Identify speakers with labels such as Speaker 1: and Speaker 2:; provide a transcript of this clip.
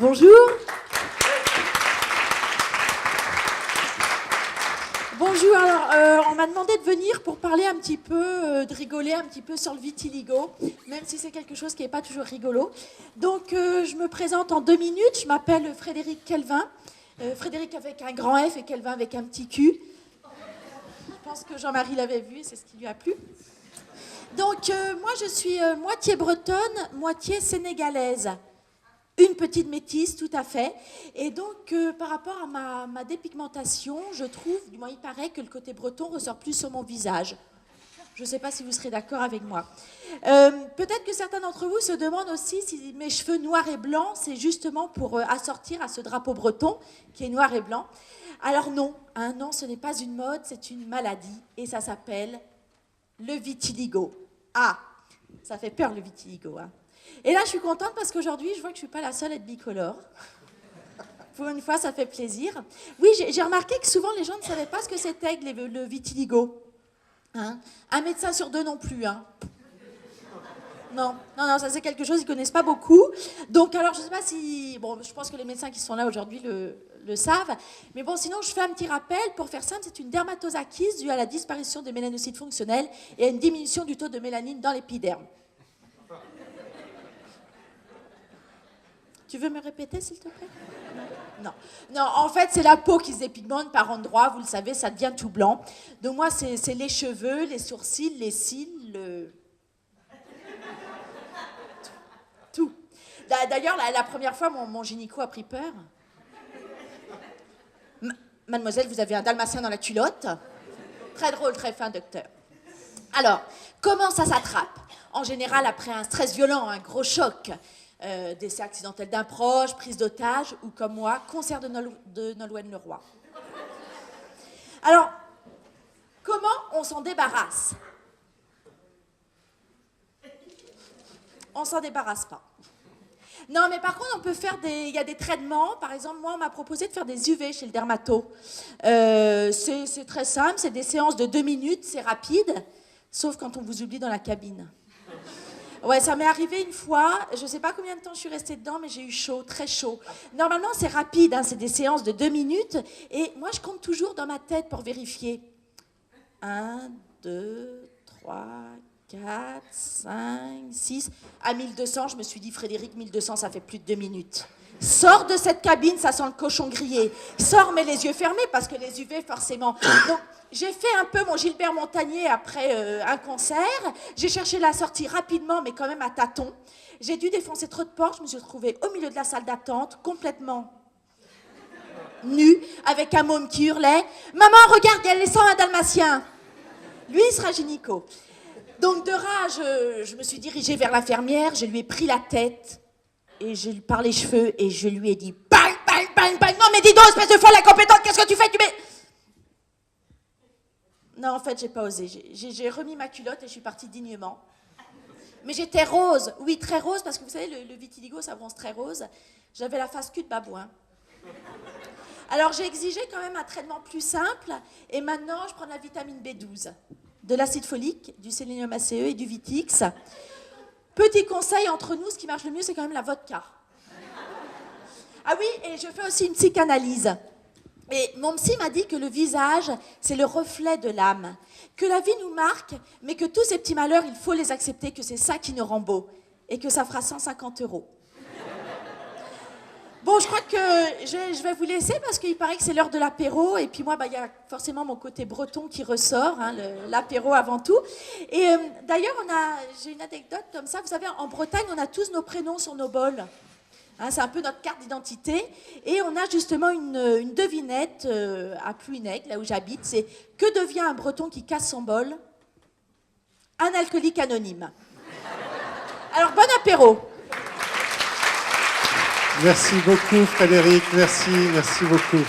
Speaker 1: Bonjour. Bonjour, alors on m'a demandé de venir pour parler un petit peu, de rigoler un petit peu sur le vitiligo, même si c'est quelque chose qui n'est pas toujours rigolo. Donc je me présente en 2 minutes, je m'appelle Frédéric Kelvin, Frédéric avec un grand F et Kelvin avec un petit Q. Je pense que Jean-Marie l'avait vu, c'est ce qui lui a plu. Donc moi je suis moitié bretonne, moitié sénégalaise. Une petite métisse, tout à fait. Et donc, par rapport à ma dépigmentation, je trouve, du moins il paraît, que le côté breton ressort plus sur mon visage. Je ne sais pas si vous serez d'accord avec moi. Peut-être que certains d'entre vous se demandent aussi si mes cheveux noirs et blancs, c'est justement pour assortir à ce drapeau breton qui est noir et blanc. Alors non, hein, non, ce n'est pas une mode, c'est une maladie. Et ça s'appelle le vitiligo. Ah, ça fait peur le vitiligo, hein. Et là, je suis contente parce qu'aujourd'hui, je vois que je ne suis pas la seule à être bicolore. Pour une fois, ça fait plaisir. Oui, j'ai remarqué que souvent, les gens ne savaient pas ce que c'était que le vitiligo. Hein, un médecin sur 2 non plus. Hein. Non, ça c'est quelque chose qu'ils ne connaissent pas beaucoup. Donc, alors, je ne sais pas si... Bon, je pense que les médecins qui sont là aujourd'hui le savent. Mais bon, sinon, je fais un petit rappel. Pour faire simple, c'est une dermatosakis due à la disparition des mélanocytes fonctionnels et à une diminution du taux de mélanine dans l'épiderme. Tu veux me répéter, s'il te plaît? Non, en fait, c'est la peau qui se dépigmente par endroits. Vous le savez, ça devient tout blanc. Donc moi, c'est les cheveux, les sourcils, les cils, tout. D'ailleurs, la première fois, mon gynéco a pris peur. Mademoiselle, vous avez un dalmatien dans la culotte? Très drôle, très fin, docteur. Alors, comment ça s'attrape? En général, après un stress violent, un gros choc, décès accidentel d'un proche, prise d'otage, ou comme moi, concert de Nolwenn-Leroy. Alors, comment on s'en débarrasse? On s'en débarrasse pas. Non, mais par contre, on peut faire il y a des traitements. Par exemple, moi, on m'a proposé de faire des UV chez le dermato. C'est très simple, c'est des séances de 2 minutes, c'est rapide, sauf quand on vous oublie dans la cabine. Ouais, ça m'est arrivé une fois, je ne sais pas combien de temps je suis restée dedans, mais j'ai eu chaud, très chaud. Normalement, c'est rapide, hein, c'est des séances de 2 minutes, et moi, je compte toujours dans ma tête pour vérifier. 1, 2, 3, 4, 5, 6... À 1200, je me suis dit, Frédéric, 1200, ça fait plus de 2 minutes. Sors de cette cabine, ça sent le cochon grillé. Sors, mais les yeux fermés, parce que les UV, forcément. Donc, j'ai fait un peu mon Gilbert Montagnier après un concert. J'ai cherché la sortie rapidement, mais quand même à tâtons. J'ai dû défoncer trop de portes. Je me suis retrouvée au milieu de la salle d'attente, complètement nue, avec un môme qui hurlait « Maman, regarde, il y a les 101 dalmatiens !» Lui, il sera gynéco. Donc, de rage, je me suis dirigée vers l'infirmière. Je lui ai pris la tête. Et je lui par les cheveux et je lui ai dit bang, bang, bang, bang. Non mais dis donc, espèce de folle incompétente, qu'est-ce que tu fais? Non, en fait, j'ai pas osé. J'ai remis ma culotte et je suis partie dignement. Mais j'étais rose, oui, très rose, parce que vous savez, le vitiligo, ça bronze très rose. J'avais la face cul de babouin. Alors j'ai exigé quand même un traitement plus simple et maintenant je prends de la vitamine B12, de l'acide folique, du sélénium ACE et du Vitix. Petit conseil entre nous, ce qui marche le mieux, c'est quand même la vodka. Ah oui, et je fais aussi une psychanalyse. Et mon psy m'a dit que le visage, c'est le reflet de l'âme. Que la vie nous marque, mais que tous ces petits malheurs, il faut les accepter, que c'est ça qui nous rend beaux. Et que ça fera 150 €. Bon, je crois que je vais vous laisser parce qu'il paraît que c'est l'heure de l'apéro. Et puis moi, il y a forcément mon côté breton qui ressort, hein, l'apéro avant tout. Et d'ailleurs, j'ai une anecdote comme ça. Vous savez, en Bretagne, on a tous nos prénoms sur nos bols. Hein, c'est un peu notre carte d'identité. Et on a justement une devinette à Plouhinec, là où j'habite. C'est « Que devient un breton qui casse son bol ?» Un alcoolique anonyme. Alors, bon apéro.
Speaker 2: Merci beaucoup Frédéric, merci beaucoup.